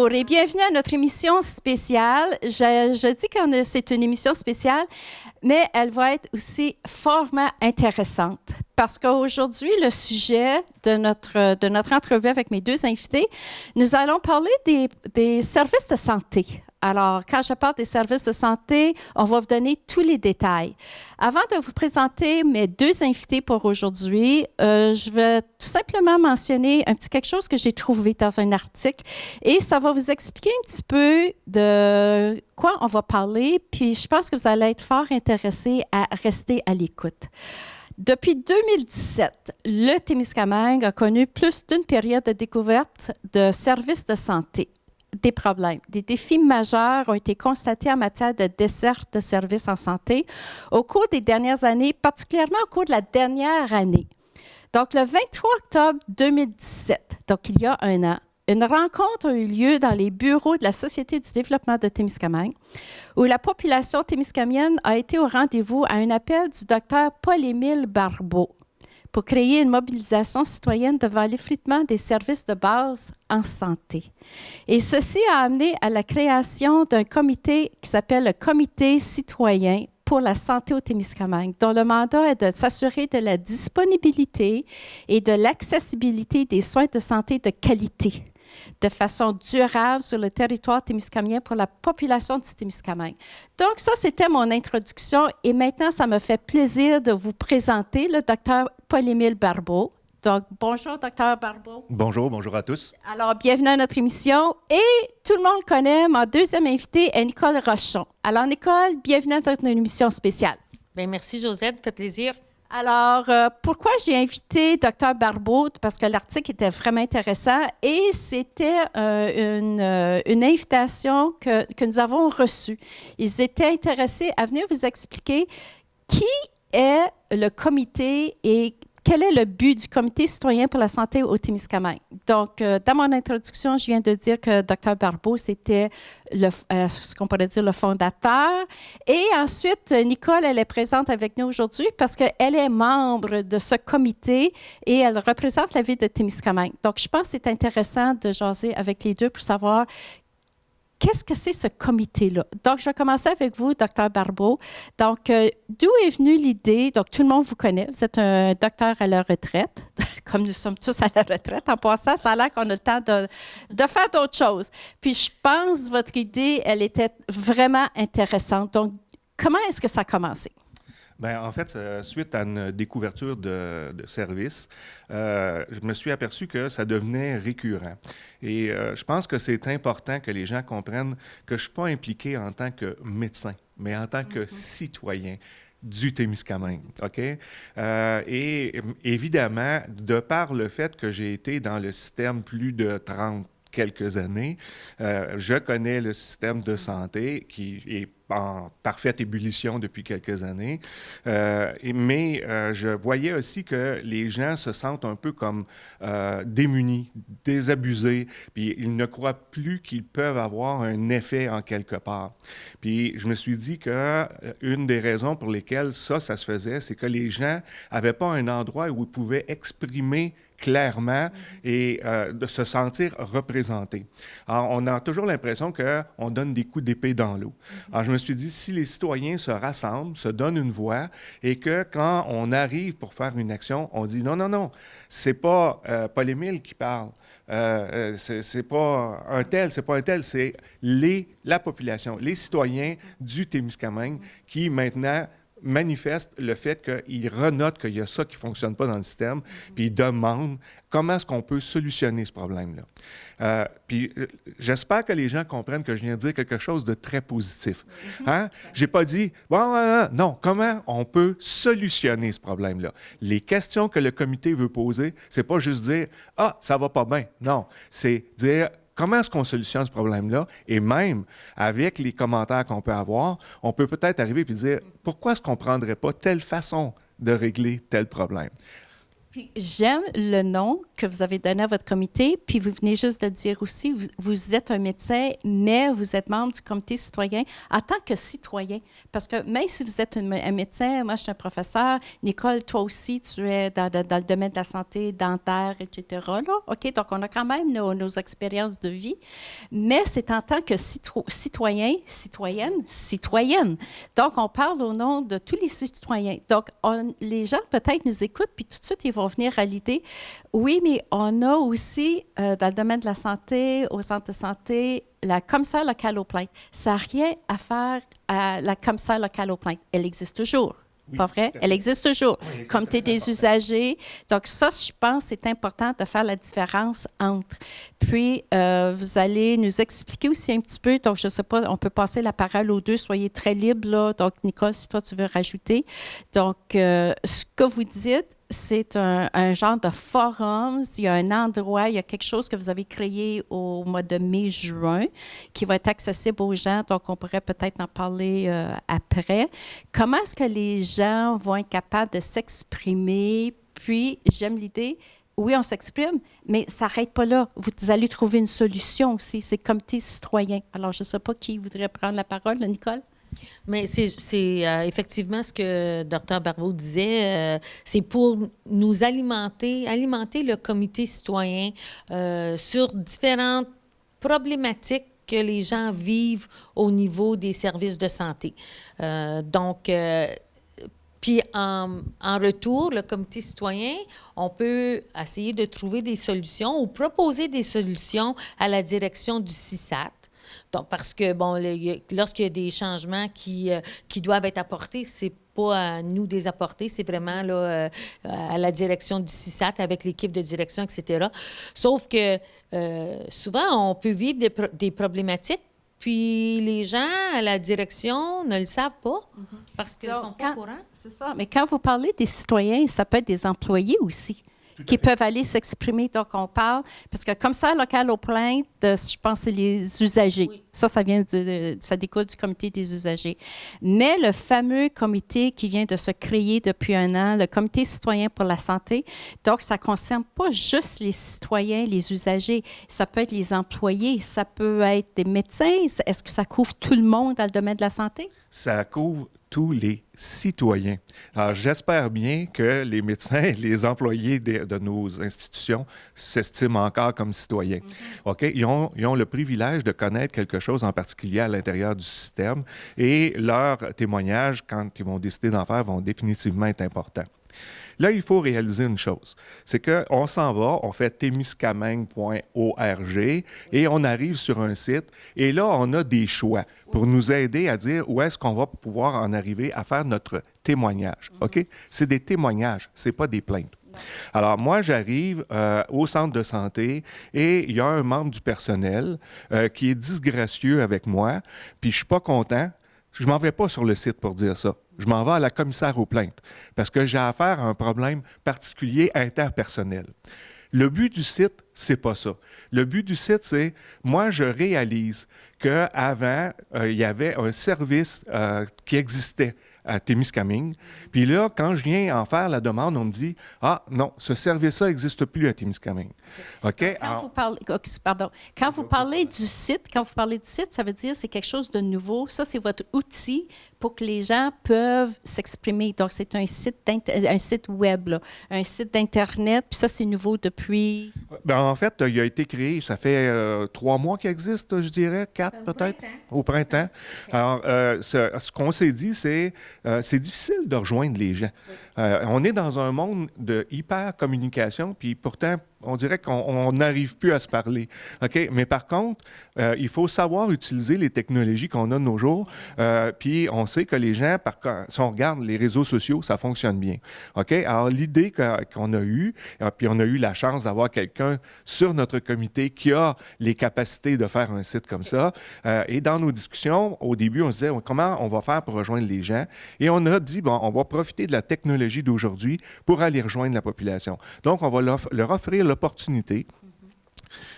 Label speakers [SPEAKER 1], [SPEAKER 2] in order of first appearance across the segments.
[SPEAKER 1] Bonjour et bienvenue à notre émission spéciale. Je dis que c'est une émission spéciale, mais elle va être aussi fortement intéressante parce qu'aujourd'hui, le sujet de notre entrevue avec mes deux invités, nous allons parler des services de santé. Alors, quand je parle des services de santé, on va vous donner tous les détails. Avant de vous présenter mes deux invités pour aujourd'hui, je vais tout simplement mentionner un petit quelque chose que j'ai trouvé dans un article et ça va vous expliquer un petit peu de quoi on va parler, puis je pense que vous allez être fort intéressés à rester à l'écoute. Depuis 2017, le Témiscamingue a connu plus d'une période de découverte de services de santé. Des problèmes, des défis majeurs ont été constatés en matière de desserte de services en santé au cours des dernières années, particulièrement au cours de la dernière année. Donc, le 23 octobre 2017, donc il y a un an, une rencontre a eu lieu dans les bureaux de la Société du développement de Témiscamingue, où la population témiscamienne a été au rendez-vous à un appel du docteur Paul-Émile Barbeau pour créer une mobilisation citoyenne devant l'effritement des services de base en santé. Et ceci a amené à la création d'un comité qui s'appelle le Comité citoyen pour la santé au Témiscamingue, dont le mandat est de s'assurer de la disponibilité et de l'accessibilité des soins de santé de qualité, de façon durable sur le territoire témiscamien pour la population du Témiscamingue. Donc, ça, c'était mon introduction. Et maintenant, ça me fait plaisir de vous présenter le docteur Paul-Émile Barbeau. Donc, bonjour, docteur Barbeau.
[SPEAKER 2] Bonjour à tous.
[SPEAKER 1] Alors, bienvenue à notre émission. Et tout le monde connaît, ma deuxième invitée est Nicole Rochon. Alors, Nicole, bienvenue à notre émission spéciale.
[SPEAKER 3] Bien, merci, Josette. Ça fait plaisir.
[SPEAKER 1] Alors, pourquoi j'ai invité Dr Barbeau? Parce que l'article était vraiment intéressant et c'était une invitation que nous avons reçue. Ils étaient intéressés à venir vous expliquer qui est le comité et quel est le but du Comité citoyen pour la santé au Témiscamingue. Donc, dans mon introduction, je viens de dire que Dr Barbeau, c'était ce qu'on pourrait dire le fondateur. Et ensuite, Nicole, elle est présente avec nous aujourd'hui parce qu'elle est membre de ce comité et elle représente la ville de Témiscamingue. Donc, je pense que c'est intéressant de jaser avec les deux pour savoir qu'est-ce que c'est ce comité-là? Donc, je vais commencer avec vous, Dr Barbeau. Donc, d'où est venue l'idée? Donc, tout le monde vous connaît. Vous êtes un docteur à la retraite, comme nous sommes tous à la retraite. En passant, ça a l'air qu'on a le temps de faire d'autres choses. Puis, je pense que votre idée, elle était vraiment intéressante. Donc, comment est-ce que ça a commencé?
[SPEAKER 2] Bien, en fait, suite à une découverture de services, je me suis aperçu que ça devenait récurrent. Et je pense que c'est important que les gens comprennent que je ne suis pas impliqué en tant que médecin, mais en tant que citoyen du Témiscamingue, OK? Et évidemment, de par le fait que j'ai été dans le système plus de 30 quelques années, je connais le système de santé qui est en parfaite ébullition depuis quelques années, mais je voyais aussi que les gens se sentent un peu comme démunis, désabusés, puis ils ne croient plus qu'ils peuvent avoir un effet en quelque part. Puis je me suis dit que une des raisons pour lesquelles ça se faisait, c'est que les gens n'avaient pas un endroit où ils pouvaient exprimer clairement et de se sentir représentés. Alors, on a toujours l'impression qu'on donne des coups d'épée dans l'eau. Alors, je me suis dit, si les citoyens se rassemblent, se donnent une voix et que quand on arrive pour faire une action, on dit non, c'est pas Paul-Émile qui parle, c'est pas un tel, c'est la population, les citoyens du Témiscamingue qui maintenant manifeste le fait qu'ils renotent qu'il y a ça qui ne fonctionne pas dans le système, puis ils demandent comment est-ce qu'on peut solutionner ce problème-là. Puis j'espère que les gens comprennent que je viens de dire quelque chose de très positif. Hein? Je n'ai pas dit, non, comment on peut solutionner ce problème-là? Les questions que le comité veut poser, c'est pas juste dire, ça ne va pas bien. Non, c'est dire, comment est-ce qu'on solutionne ce problème-là? Et même, avec les commentaires qu'on peut avoir, on peut peut-être arriver et dire, pourquoi est-ce qu'on ne prendrait pas telle façon de régler tel problème?
[SPEAKER 1] Puis j'aime le nom que vous avez donné à votre comité, puis vous venez juste de dire aussi, vous êtes un médecin, mais vous êtes membre du comité citoyen en tant que citoyen. Parce que même si vous êtes un médecin, moi je suis un professeur, Nicole, toi aussi, tu es dans le domaine de la santé dentaire, etc. Là, OK? Donc on a quand même nos expériences de vie, mais c'est en tant que citoyen, citoyenne. Donc on parle au nom de tous les citoyens. Donc les gens peut-être nous écoutent, puis tout de suite, ils vont venir à l'idée, oui, mais on a aussi, dans le domaine de la santé, au centre de santé, la commissaire locale aux plaintes. Ça n'a rien à faire à la commissaire locale aux plaintes. Elle existe toujours.
[SPEAKER 2] Oui,
[SPEAKER 1] Pas vrai? Elle existe toujours.
[SPEAKER 2] Oui,
[SPEAKER 1] Comité des usagers. Donc, ça, je pense, c'est important de faire la différence entre. Puis, vous allez nous expliquer aussi un petit peu. Donc, je ne sais pas, on peut passer la parole aux deux. Soyez très libres, là. Donc, Nicole, si toi, tu veux rajouter. Donc, ce que vous dites, c'est un genre de forum. Il y a un endroit, il y a quelque chose que vous avez créé au mois de mai-juin qui va être accessible aux gens. Donc, on pourrait peut-être en parler après. Comment est-ce que les gens vont être capables de s'exprimer? Puis, j'aime l'idée, oui, on s'exprime, mais ça n'arrête pas là. Vous allez trouver une solution aussi. C'est le comité citoyen. Alors, je ne sais pas qui voudrait prendre la parole, Nicole?
[SPEAKER 3] Mais c'est effectivement ce que Dr. Barbeau disait. C'est pour nous alimenter le comité citoyen sur différentes problématiques que les gens vivent au niveau des services de santé. Puis en retour, le comité citoyen, on peut essayer de trouver des solutions ou proposer des solutions à la direction du CISAT. Donc, parce que, bon, lorsqu'il y a des changements qui doivent être apportés, c'est pas à nous de les apporter, c'est vraiment là, à la direction du CISAT avec l'équipe de direction, etc. Sauf que souvent, on peut vivre des problématiques, puis les gens à la direction ne le savent pas parce qu'ils ne sont pas au courant.
[SPEAKER 1] C'est ça. Mais quand vous parlez des citoyens, ça peut être des employés aussi qui peuvent aller s'exprimer. Donc, on parle, parce que comme ça, local aux plaintes, je pense que c'est les usagers. Oui. Ça vient ça découle du comité des usagers. Mais le fameux comité qui vient de se créer depuis un an, le comité citoyen pour la santé, donc ça ne concerne pas juste les citoyens, les usagers. Ça peut être les employés, ça peut être des médecins. Est-ce que ça couvre tout le monde dans le domaine de la santé?
[SPEAKER 2] Ça couvre tous les citoyens. Alors, j'espère bien que les médecins et les employés de nos institutions s'estiment encore comme citoyens. OK? Ils ont le privilège de connaître quelque chose en particulier à l'intérieur du système et leurs témoignages, quand ils vont décider d'en faire, vont définitivement être importants. Là, il faut réaliser une chose, c'est qu'on s'en va, on fait témiscamingue.org et on arrive sur un site et là, on a des choix pour nous aider à dire où est-ce qu'on va pouvoir en arriver à faire notre témoignage. OK? C'est des témoignages, c'est pas des plaintes. Alors, moi, j'arrive au centre de santé et il y a un membre du personnel qui est disgracieux avec moi, puis je suis pas content. Je m'en vais pas sur le site pour dire ça. Je m'en vais à la commissaire aux plaintes parce que j'ai affaire à un problème particulier interpersonnel. Le but du site, c'est pas ça. Le but du site, c'est, moi, je réalise qu'avant, il y avait un service qui existait à Témiscamingue. Puis là, quand je viens en faire la demande, on me dit « Ah, non, ce service-là n'existe plus à Témiscamingue. » OK?
[SPEAKER 1] Quand vous parlez du site, ça veut dire que c'est quelque chose de nouveau. Ça, c'est votre outil pour que les gens peuvent s'exprimer. Donc, c'est un site web, là, un site d'Internet. Puis ça, c'est nouveau depuis...
[SPEAKER 2] Bien, en fait, il a été créé, ça fait 3 mois qu'il existe, je dirais, 4 peut-être, au printemps. Alors, ce qu'on s'est dit, c'est difficile de rejoindre les gens. Oui. On est dans un monde de hyper-communication, puis pourtant, on dirait qu'on n'arrive plus à se parler. OK? Mais par contre, il faut savoir utiliser les technologies qu'on a de nos jours. Puis on sait que les gens, si on regarde les réseaux sociaux, ça fonctionne bien. OK? Alors, l'idée qu'on a eue, puis on a eu la chance d'avoir quelqu'un sur notre comité qui a les capacités de faire un site comme ça. Et dans nos discussions, au début, on se disait comment on va faire pour rejoindre les gens. Et on a dit, bon, on va profiter de la technologie d'aujourd'hui pour aller rejoindre la population. Donc, on va leur offrir l'opportunité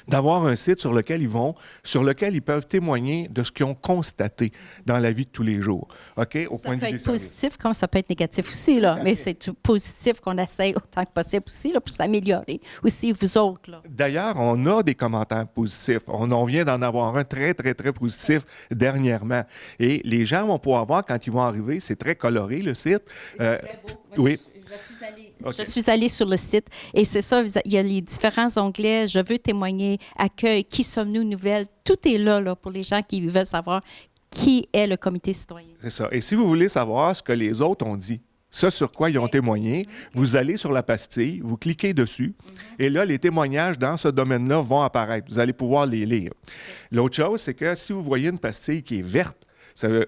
[SPEAKER 2] d'avoir un site sur lequel ils peuvent témoigner de ce qu'ils ont constaté dans la vie de tous les jours. OK? Au
[SPEAKER 1] Ça
[SPEAKER 2] point de
[SPEAKER 1] peut
[SPEAKER 2] vue des
[SPEAKER 1] être
[SPEAKER 2] services.
[SPEAKER 1] positif comme ça peut être négatif aussi, là. Mais c'est tout positif qu'on essaye autant que possible aussi, là, pour s'améliorer. Aussi, vous autres, là.
[SPEAKER 2] D'ailleurs, on a des commentaires positifs. On vient d'en avoir un très, très, très positif dernièrement. Et les gens vont pouvoir voir quand ils vont arriver, c'est très coloré, le site.
[SPEAKER 1] Très beau.
[SPEAKER 2] Oui.
[SPEAKER 1] Je suis allée sur le site et c'est ça, il y a les différents onglets, je veux témoigner, accueil, qui sommes-nous, nouvelles, tout est là pour les gens qui veulent savoir qui est le comité citoyen.
[SPEAKER 2] C'est ça. Et si vous voulez savoir ce que les autres ont dit, ce sur quoi ils ont témoigné, vous allez sur la pastille, vous cliquez dessus, et là, les témoignages dans ce domaine-là vont apparaître. Vous allez pouvoir les lire. L'autre chose, c'est que si vous voyez une pastille qui est verte,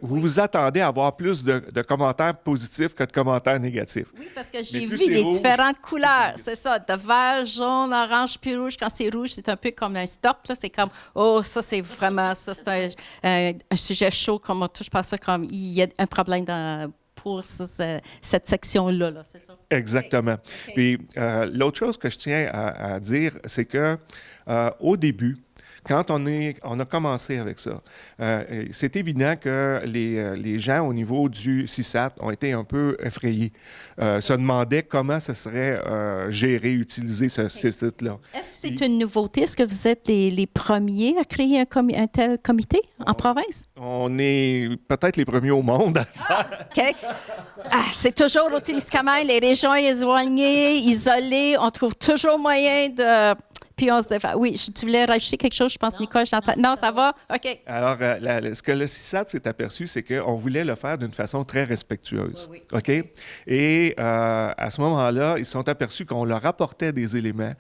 [SPEAKER 2] vous vous attendez à avoir plus de commentaires positifs que de commentaires négatifs.
[SPEAKER 1] Oui, parce que j'ai
[SPEAKER 2] Mais plus
[SPEAKER 1] vu
[SPEAKER 2] c'est
[SPEAKER 1] les
[SPEAKER 2] rouge,
[SPEAKER 1] différentes couleurs. C'est ça, de vert, jaune, orange, puis rouge. Quand c'est rouge, c'est un peu comme un stop. Là. C'est comme, oh, ça, c'est vraiment, ça, c'est un sujet chaud. Comme, je pense ça comme, il y a un problème pour cette section-là. Là, c'est ça?
[SPEAKER 2] Exactement.
[SPEAKER 1] OK.
[SPEAKER 2] Puis, l'autre chose que je tiens à dire, c'est que au début, quand on a commencé avec ça, c'est évident que les gens au niveau du CISAT ont été un peu effrayés, se demandaient comment ça serait géré, utilisé ce site-là.
[SPEAKER 1] Est-ce que c'est une nouveauté? Est-ce que vous êtes les premiers à créer un tel comité en province?
[SPEAKER 2] On est peut-être les premiers au monde.
[SPEAKER 1] OK. C'est toujours au Témiscamingue, les régions éloignées, isolées. On trouve toujours moyen de... Puis on se défend. Oui, tu voulais rajouter quelque chose, je pense, Nicole. Non, ça va? OK.
[SPEAKER 2] Alors, ce que le CISAT s'est aperçu, c'est qu'on voulait le faire d'une façon très respectueuse.
[SPEAKER 1] Oui.
[SPEAKER 2] OK? Et à ce moment-là, ils se sont aperçus qu'on leur apportait des éléments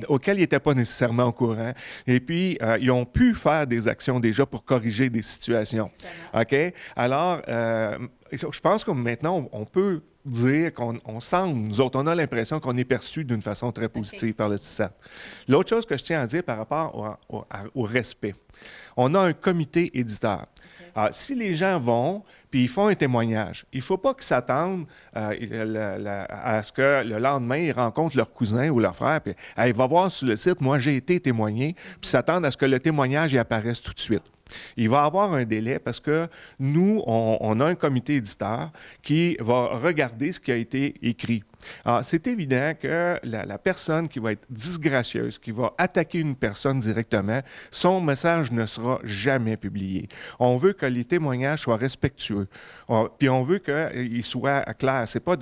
[SPEAKER 2] auxquels ils n'étaient pas nécessairement au courant. Et puis, ils ont pu faire des actions déjà pour corriger des situations. OK? Alors, je pense que maintenant, on peut dire qu'on semble, nous autres, on a l'impression qu'on est perçu d'une façon très positive par le CISAT. L'autre chose que je tiens à dire par rapport au respect, on a un comité éditeur. Alors, si les gens vont, puis ils font un témoignage, il ne faut pas qu'ils s'attendent à ce que le lendemain, ils rencontrent leur cousin ou leur frère, puis hey, va voir sur le site, moi j'ai été témoigné, puis s'attendent à ce que le témoignage y apparaisse tout de suite. Il va y avoir un délai parce que nous, on a un comité éditeur qui va regarder ce qui a été écrit. Alors, c'est évident que la personne qui va être disgracieuse, qui va attaquer une personne directement, son message ne sera jamais publié. On veut que les témoignages soient respectueux. Puis on veut qu'ils soient clairs. C'est pas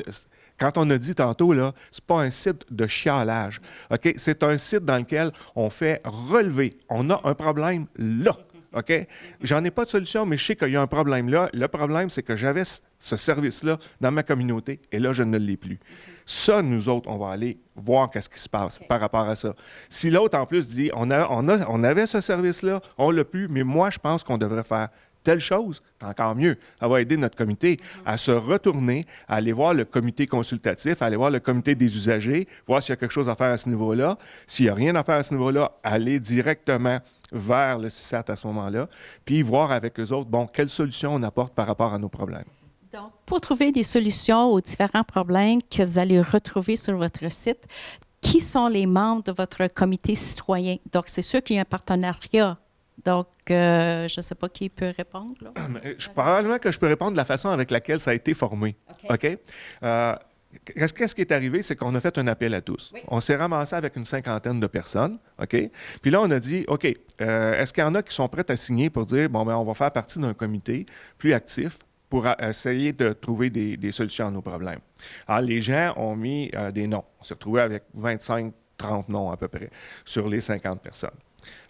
[SPEAKER 2] quand on a dit tantôt, là, c'est pas un site de chialage. OK? C'est un site dans lequel on fait relever. On a un problème là. OK? J'en ai pas de solution, mais je sais qu'il y a un problème là. Le problème, c'est que j'avais ce service-là dans ma communauté et là, je ne l'ai plus. Ça, nous autres, on va aller voir qu'est-ce qui se passe par rapport à ça. Si l'autre, en plus, dit on avait ce service-là, on l'a plus, mais moi, je pense qu'on devrait faire telle chose, c'est encore mieux. Ça va aider notre comité à se retourner, à aller voir le comité consultatif, à aller voir le comité des usagers, voir s'il y a quelque chose à faire à ce niveau-là. S'il n'y a rien à faire à ce niveau-là, aller directement vers le CISAT à ce moment-là, puis voir avec eux autres, bon, quelle solution on apporte par rapport à nos problèmes.
[SPEAKER 1] Donc, pour trouver des solutions aux différents problèmes que vous allez retrouver sur votre site, qui sont les membres de votre comité citoyen? Donc, c'est sûr qu'il y a un partenariat. Donc, je ne sais pas qui peut répondre. Là.
[SPEAKER 2] Probablement que je peux répondre de la façon avec laquelle ça a été formé. OK? Qu'est-ce qui est arrivé? C'est qu'on a fait un appel à tous. Oui. On s'est ramassé avec une cinquantaine de personnes. OK? Puis là, on a dit, OK, est-ce qu'il y en a qui sont prêts à signer pour dire, bon, bien, on va faire partie d'un comité plus actif pour essayer de trouver des solutions à nos problèmes. Alors, les gens ont mis des noms. On s'est retrouvé avec 25-30 noms à peu près sur les 50 personnes.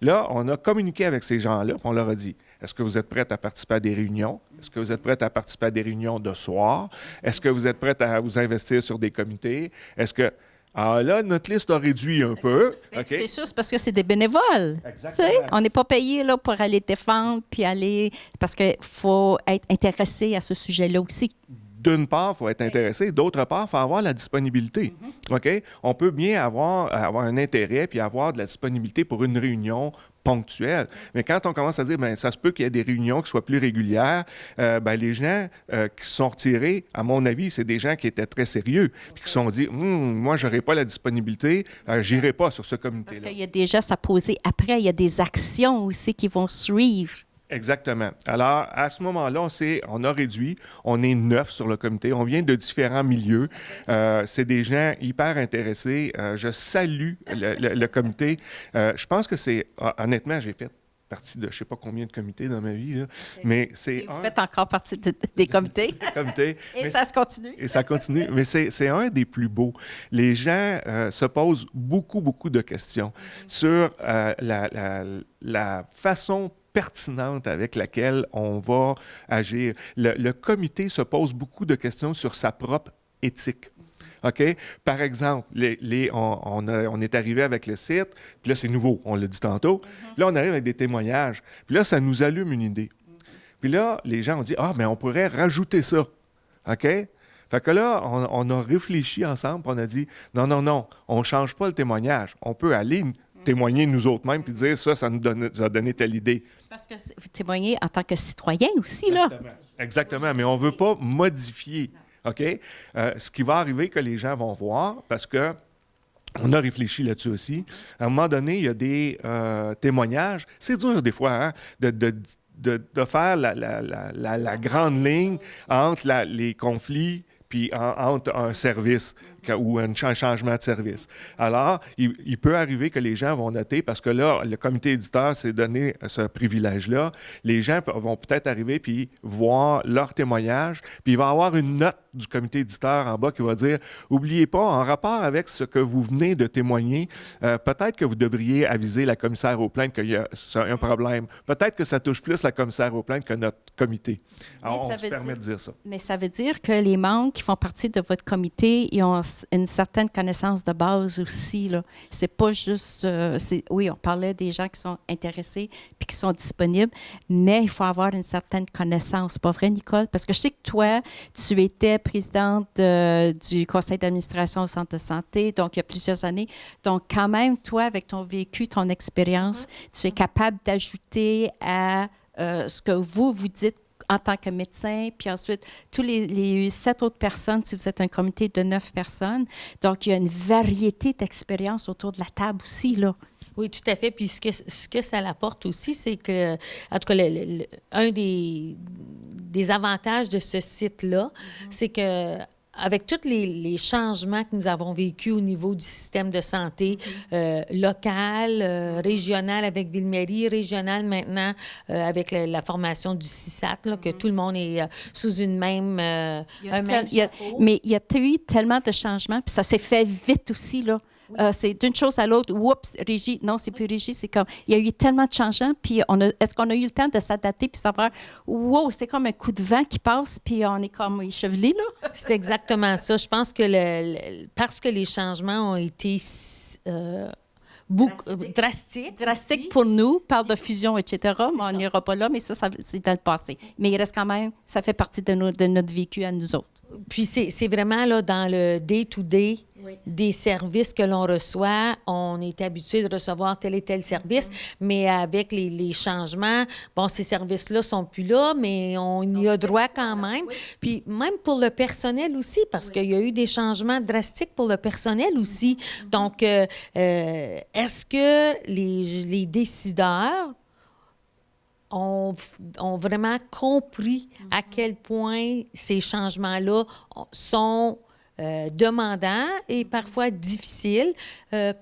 [SPEAKER 2] Là, on a communiqué avec ces gens-là, puis on leur a dit, est-ce que vous êtes prêts à participer à des réunions? Est-ce que vous êtes prêts à participer à des réunions de soir? Est-ce que vous êtes prêts à vous investir sur des comités? Est-ce que... Alors là, notre liste a réduit un peu. Okay?
[SPEAKER 1] C'est sûr, c'est parce que c'est des bénévoles.
[SPEAKER 2] Exactement.
[SPEAKER 1] On n'est pas payé là, pour aller défendre, puis aller... Parce qu'il faut être intéressé à ce sujet-là aussi.
[SPEAKER 2] D'une part, il faut être intéressé. D'autre part, il faut avoir la disponibilité. OK? On peut bien avoir un intérêt puis avoir de la disponibilité pour une réunion ponctuel. Mais quand on commence à dire, bien, ça se peut qu'il y ait des réunions qui soient plus régulières, ben, les gens qui se sont retirés, à mon avis, c'est des gens qui étaient très sérieux, puis qui se sont dit, moi, je n'aurai pas la disponibilité, je n'irai pas sur ce comité-là.
[SPEAKER 1] Parce qu'il y a des gestes à poser après, il y a des actions aussi qui vont suivre.
[SPEAKER 2] Exactement. Alors, à ce moment-là, on a réduit, on est 9 sur le comité, on vient de différents milieux. C'est des gens hyper intéressés. Je salue le comité. Je pense que honnêtement, j'ai fait partie de je ne sais pas combien de comités dans ma vie, là, mais c'est
[SPEAKER 1] Vous faites encore partie des comités. Et ça se continue.
[SPEAKER 2] Et ça continue. Mais c'est un des plus beaux. Les gens se posent beaucoup de questions sur la façon pertinente avec laquelle on va agir. Le comité se pose beaucoup de questions sur sa propre éthique. OK? Par exemple, on est arrivé avec le site, puis là, c'est nouveau, on l'a dit tantôt. Puis là, on arrive avec des témoignages. Puis là, ça nous allume une idée. Puis là, les gens ont dit, mais on pourrait rajouter ça. OK? Fait que là, on a réfléchi ensemble, puis on a dit, non, on ne change pas le témoignage. On peut aller témoigner nous autres mêmes, puis dire, ça nous a donné telle idée.
[SPEAKER 1] Parce que vous témoignez en tant que citoyen aussi, là.
[SPEAKER 2] Exactement, mais on ne veut pas modifier. OK? Ce qui va arriver que les gens vont voir, parce que on a réfléchi là-dessus aussi. À un moment donné, il y a des témoignages. C'est dur des fois hein, de faire la grande ligne entre les conflits puis entre un service ou un changement de service. Alors, il peut arriver que les gens vont noter, parce que là, le comité éditeur s'est donné ce privilège-là. Les gens vont peut-être arriver puis voir leur témoignage, puis il va y avoir une note du comité éditeur en bas qui va dire « Oubliez pas, en rapport avec ce que vous venez de témoigner, peut-être que vous devriez aviser la commissaire aux plaintes qu'il y a un problème. Peut-être que ça touche plus la commissaire aux plaintes que notre comité. » Alors, on se permet de dire ça.
[SPEAKER 1] Mais ça veut dire que les membres qui font partie de votre comité, ils ont une certaine connaissance de base aussi, là. C'est pas juste... oui, on parlait des gens qui sont intéressés puis qui sont disponibles, mais il faut avoir une certaine connaissance. Pas vrai, Nicole? Parce que je sais que toi, tu étais présidente du conseil d'administration au centre de santé, donc il y a plusieurs années. Donc, quand même, toi, avec ton vécu, ton expérience, tu es capable d'ajouter à ce que vous dites en tant que médecin, puis ensuite, tous les 7 autres personnes, si vous êtes un comité de 9 personnes. Donc, il y a une variété d'expériences autour de la table aussi, là.
[SPEAKER 3] Oui, tout à fait. Puis ce que ça apporte aussi, c'est que, en tout cas, un des avantages de ce site-là, c'est que avec tous les changements que nous avons vécus au niveau du système de santé local, régional avec Ville-Marie, régional maintenant avec la formation du CISAT, là, que tout le monde est sous une même,
[SPEAKER 1] mais il y a eu tellement de changements, puis ça s'est fait vite aussi, là. Oui. C'est d'une chose à l'autre. Oups, régie. Non, c'est plus régie. C'est comme, il y a eu tellement de changements, puis est-ce qu'on a eu le temps de s'adapter puis savoir, wow, c'est comme un coup de vent qui passe, puis on est comme échevelé, là?
[SPEAKER 3] C'est exactement ça. Je pense que parce que les changements ont été
[SPEAKER 1] drastique pour nous, parle de fusion, etc. Mais on n'ira pas là, mais ça, c'est dans le passé. Mais il reste quand même, ça fait partie de notre vécu à nous autres.
[SPEAKER 3] Puis c'est vraiment là, dans le day-to-day des services que l'on reçoit. On est habitué de recevoir tel et tel service, mais avec les changements, bon, ces services-là ne sont plus là, mais on y a droit quand même. Puis même pour le personnel aussi, parce qu'il y a eu des changements drastiques pour le personnel aussi. Donc, est-ce que les décideurs ont vraiment compris à quel point ces changements-là sont demandants et parfois difficiles,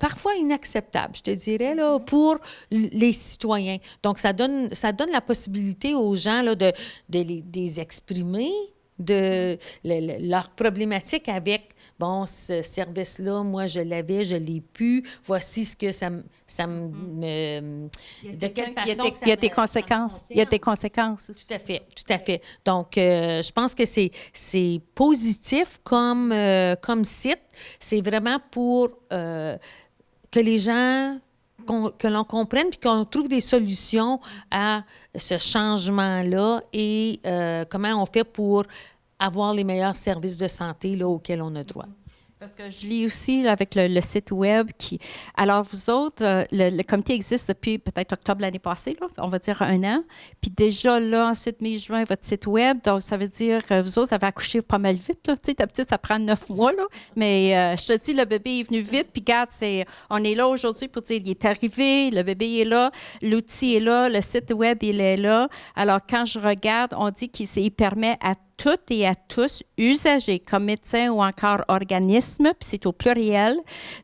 [SPEAKER 3] parfois inacceptables, je te dirais, là, pour les citoyens. Donc, ça donne la possibilité aux gens là, de les exprimer, de leurs problématiques avec, bon, ce service-là, moi, je l'avais, je l'ai plus, voici ce que ça me...
[SPEAKER 1] de quelle façon il y a des conséquences. Il y a des conséquences aussi.
[SPEAKER 3] Tout à fait. Donc, je pense que c'est positif comme site. C'est vraiment pour que les gens... que l'on comprenne puis qu'on trouve des solutions à ce changement-là et comment on fait pour avoir les meilleurs services de santé là, auxquels on a droit.
[SPEAKER 1] Parce que je lis aussi là, avec le site web qui... Alors, vous autres, le comité existe depuis peut-être octobre de l'année passée, là, on va dire 1 an. Puis déjà, là, ensuite, mai-juin, votre site web. Donc, ça veut dire que vous autres avez accouché pas mal vite. Là. Tu sais, d'habitude, ça prend 9 mois. Là. Mais je te dis, le bébé est venu vite. Puis regarde, on est là aujourd'hui pour dire, il est arrivé, le bébé est là, l'outil est là, le site web, il est là. Alors, quand je regarde, on dit qu'il permet à toutes et à tous, usagers comme médecins ou encore organismes, puis c'est au pluriel,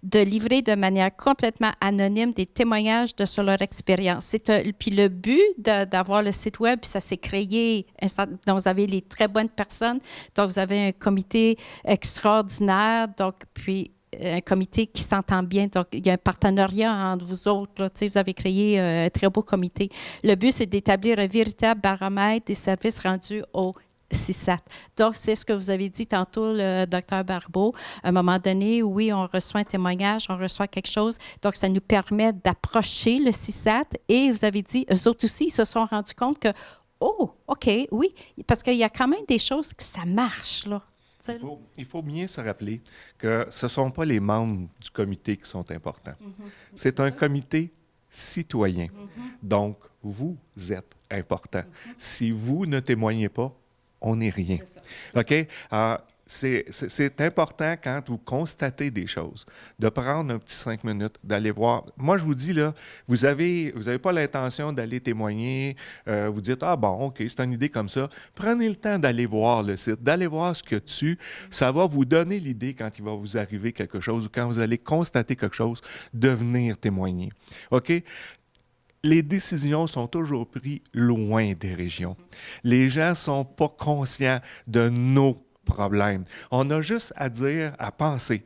[SPEAKER 1] de livrer de manière complètement anonyme des témoignages sur leur expérience. Puis le but d'avoir le site web, puis ça s'est créé, donc vous avez les très bonnes personnes, donc vous avez un comité extraordinaire, donc puis un comité qui s'entend bien. Donc, il y a un partenariat entre vous autres. Là, vous avez créé un très beau comité. Le but, c'est d'établir un véritable baromètre des services rendus au CISAT. Donc, c'est ce que vous avez dit tantôt, le Dr Barbeau. À un moment donné, oui, on reçoit un témoignage, on reçoit quelque chose. Donc, ça nous permet d'approcher le CISAT. Et vous avez dit, eux autres aussi, ils se sont rendus compte que, oh, OK, oui, parce qu'il y a quand même des choses que ça marche, là.
[SPEAKER 2] Il faut bien se rappeler que ce ne sont pas les membres du comité qui sont importants. C'est un comité citoyen. Donc, vous êtes important. Si vous ne témoignez pas, on n'est rien. OK? C'est important quand vous constatez des choses, de prendre un petit 5 minutes, d'aller voir. Moi, je vous dis, là, vous avez pas l'intention d'aller témoigner, vous dites, ah bon, OK, c'est une idée comme ça. Prenez le temps d'aller voir le site, d'aller voir ce que ça va vous donner l'idée quand il va vous arriver quelque chose ou quand vous allez constater quelque chose, de venir témoigner. OK? Les décisions sont toujours prises loin des régions. Les gens ne sont pas conscients de nos problèmes. On a juste à dire, à penser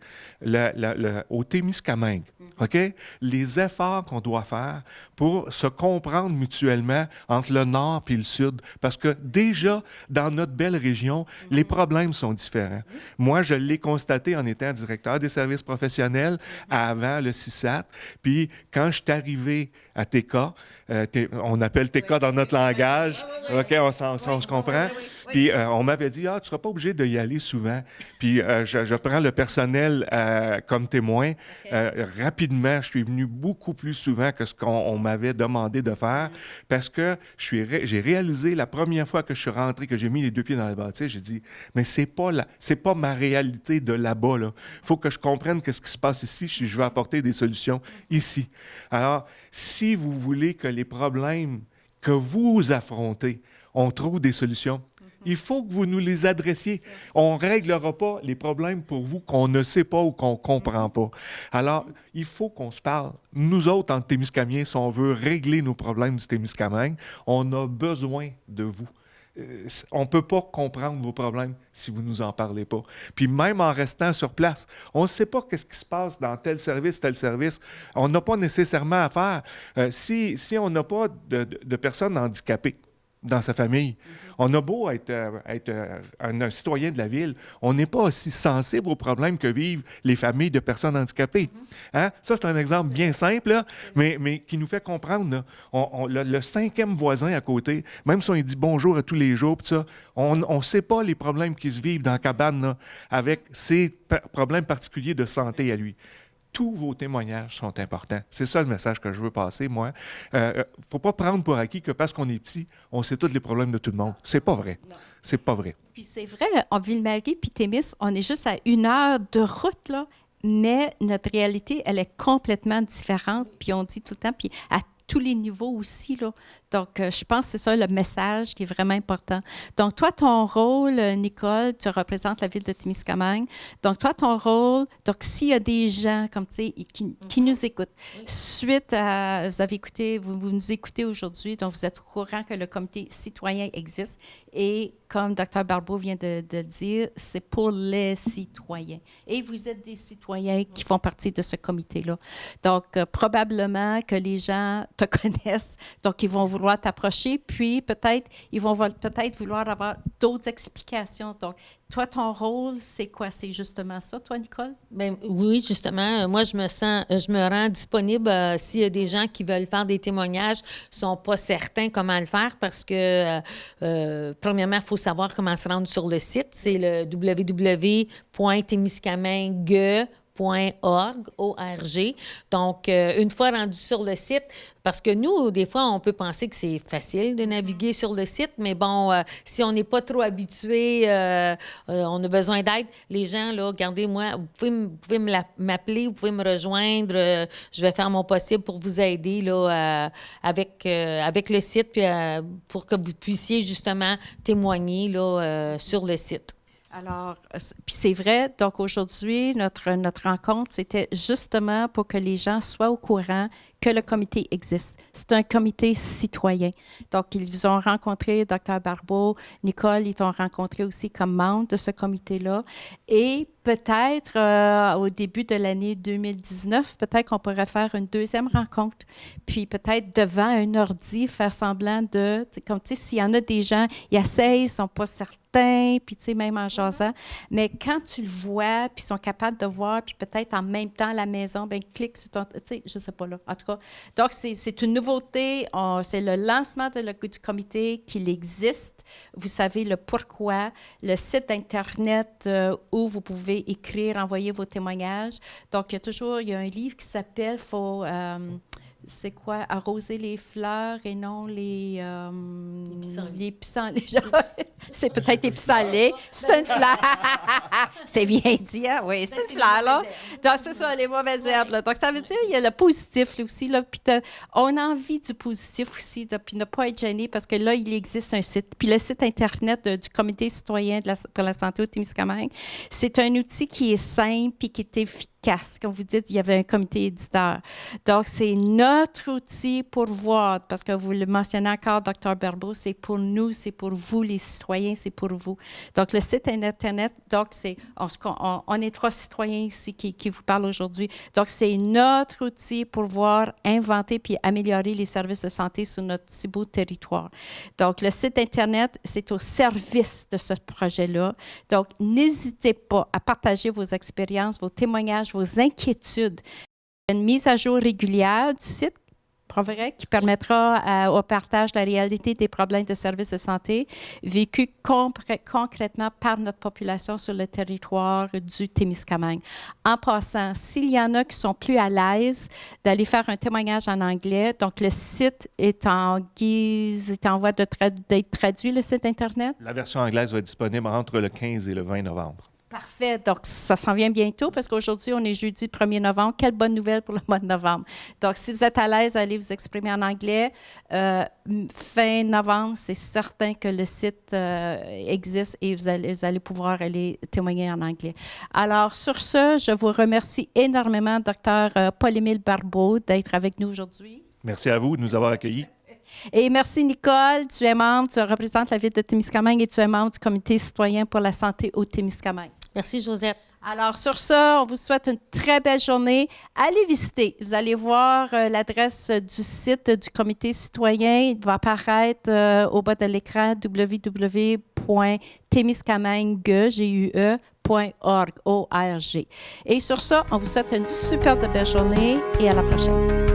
[SPEAKER 2] au Témiscamingue, OK? Les efforts qu'on doit faire pour se comprendre mutuellement entre le nord et le sud. Parce que déjà, dans notre belle région, les problèmes sont différents. Moi, je l'ai constaté en étant directeur des services professionnels avant le CISAT. Puis, quand je suis arrivé à TK, on appelle TK dans notre langage, OK, on se comprend. Puis, on m'avait dit, tu ne seras pas obligé d'y aller souvent. Puis, je prends le personnel comme témoin. Rapidement, je suis venu beaucoup plus souvent que ce qu'on m'avait demandé de faire parce que j'ai réalisé la première fois que je suis rentré, que j'ai mis les 2 pieds dans la bâtisse, j'ai dit, mais c'est pas ma réalité de là-bas. Il faut que je comprenne ce qui se passe ici si je veux apporter des solutions ici. Alors, si vous voulez que les problèmes que vous affrontez, on trouve des solutions, il faut que vous nous les adressiez. On ne réglera pas les problèmes pour vous qu'on ne sait pas ou qu'on ne comprend pas. Alors, il faut qu'on se parle. Nous autres, en Témiscamingue, si on veut régler nos problèmes du Témiscamingue, on a besoin de vous. On ne peut pas comprendre vos problèmes si vous ne nous en parlez pas. Puis même en restant sur place, on ne sait pas qu'est-ce qui se passe dans tel service. On n'a pas nécessairement à faire. Si on n'a pas de personnes handicapées dans sa famille. On a beau être un citoyen de la ville, on n'est pas aussi sensible aux problèmes que vivent les familles de personnes handicapées. Hein? Ça, c'est un exemple bien simple, là, mais qui nous fait comprendre. Là, le 5e voisin à côté, même si on lui dit bonjour à tous les jours, pis ça, on ne sait pas les problèmes qui se vivent dans la cabane là, avec ces problèmes particuliers de santé à lui. Tous vos témoignages sont importants. C'est ça le message que je veux passer, moi. Faut pas prendre pour acquis que parce qu'on est petit, on sait tous les problèmes de tout le monde. C'est pas vrai.
[SPEAKER 1] Non.
[SPEAKER 2] C'est pas vrai.
[SPEAKER 1] Puis c'est vrai, en Ville-Marie puis Témis, on est juste à 1 heure de route, là, mais notre réalité, elle est complètement différente. Puis on dit tout le temps, puis à tous les niveaux aussi, là. Donc, je pense que c'est ça le message qui est vraiment important. Donc, toi, ton rôle, Nicole, tu représentes la ville de Témiscamingue. Donc, toi, ton rôle, donc s'il y a des gens, comme tu sais, qui nous écoutent, suite à, vous nous écoutez aujourd'hui, donc vous êtes au courant que le comité citoyen existe et comme Dr Barbeau vient de dire, c'est pour les citoyens. Et vous êtes des citoyens qui font partie de ce comité-là. Donc, probablement que les gens te connaissent, donc ils vont vous vouloir t'approcher, puis peut-être ils vont peut-être vouloir avoir d'autres explications. Donc, toi, ton rôle, c'est quoi? C'est justement ça, toi, Nicole?
[SPEAKER 3] Bien, oui, justement. Moi, je me rends disponible s'il y a des gens qui veulent faire des témoignages, sont pas certains comment le faire parce que, premièrement, il faut savoir comment se rendre sur le site. C'est le www.témiscamingue.org. Donc, une fois rendu sur le site, parce que nous, des fois, on peut penser que c'est facile de naviguer sur le site, mais bon, si on n'est pas trop habitué, on a besoin d'aide. Les gens, là, regardez-moi, vous pouvez m'appeler, vous pouvez me rejoindre. Je vais faire mon possible pour vous aider là, avec le site, puis pour que vous puissiez justement témoigner là, sur le site.
[SPEAKER 1] Alors, puis c'est vrai, donc aujourd'hui, notre rencontre, c'était justement pour que les gens soient au courant que le comité existe. C'est un comité citoyen. Donc, ils vous ont rencontré, Dr. Barbeau, Nicole, ils t'ont rencontré aussi comme membre de ce comité-là. Et peut-être, au début de l'année 2019, peut-être qu'on pourrait faire une deuxième rencontre. Puis peut-être devant un ordi, faire semblant de, comme tu sais, s'il y en a des gens, ils essayent, ils ne sont pas certains, puis tu sais, même en jasant. Mais quand tu le vois, puis ils sont capables de voir, puis peut-être en même temps à la maison, bien, clique sur ton, tu sais, je ne sais pas là, en tout cas. Donc, c'est une nouveauté. C'est le lancement du comité qu'il existe. Vous savez le pourquoi. Le site Internet où vous pouvez écrire, envoyer vos témoignages. Donc, il y a un livre qui s'appelle c'est quoi? Arroser les fleurs et non les pissenlits. C'est peut-être les pissenlits. C'est une fleur. C'est bien dit, hein? Oui, c'est une fleur, là. Donc, c'est ça, les mauvaises herbes. Là. Donc, ça veut dire qu'il y a le positif là, aussi. Là, puis on a envie du positif aussi, puis ne pas être gêné parce que là, il existe un site. Puis le site Internet du Comité citoyen pour la santé au Témiscamingue, c'est un outil qui est simple et qui est efficace. Comme vous dites, il y avait un comité éditeur. Donc, c'est notre outil pour voir, parce que vous le mentionnez encore, Dr. Barbeau, c'est pour nous, c'est pour vous, les citoyens, c'est pour vous. Donc, le site Internet, donc, on est 3 citoyens ici qui vous parlent aujourd'hui. Donc, c'est notre outil pour voir, inventer puis améliorer les services de santé sur notre si beau territoire. Donc, le site Internet, c'est au service de ce projet-là. Donc, n'hésitez pas à partager vos expériences, vos témoignages, vos inquiétudes. Une mise à jour régulière du site, pas vrai, qui permettra au partage de la réalité des problèmes de services de santé vécus concrètement par notre population sur le territoire du Témiscamingue. En passant, s'il y en a qui sont plus à l'aise d'aller faire un témoignage en anglais, donc le site est en voie d'être traduit, le site Internet?
[SPEAKER 2] La version anglaise va être disponible entre le 15 et le 20 novembre.
[SPEAKER 1] Parfait. Donc, ça s'en vient bientôt parce qu'aujourd'hui, on est jeudi 1er novembre. Quelle bonne nouvelle pour le mois de novembre. Donc, si vous êtes à l'aise, allez vous exprimer en anglais. Fin novembre, c'est certain que le site existe et vous allez pouvoir aller témoigner en anglais. Alors, sur ce, je vous remercie énormément, Dr. Paul-Émile Barbeau, d'être avec nous aujourd'hui.
[SPEAKER 2] Merci à vous de nous avoir accueillis.
[SPEAKER 1] Et merci, Nicole. Tu es membre, tu représentes la ville de Témiscamingue et tu es membre du Comité citoyen pour la santé au Témiscamingue.
[SPEAKER 3] Merci, Josette.
[SPEAKER 1] Alors, sur ça, on vous souhaite une très belle journée. Allez visiter. Vous allez voir l'adresse du site du Comité citoyen. Il va apparaître au bas de l'écran www.témiscamingue.org. Et sur ça, on vous souhaite une super belle journée et à la prochaine.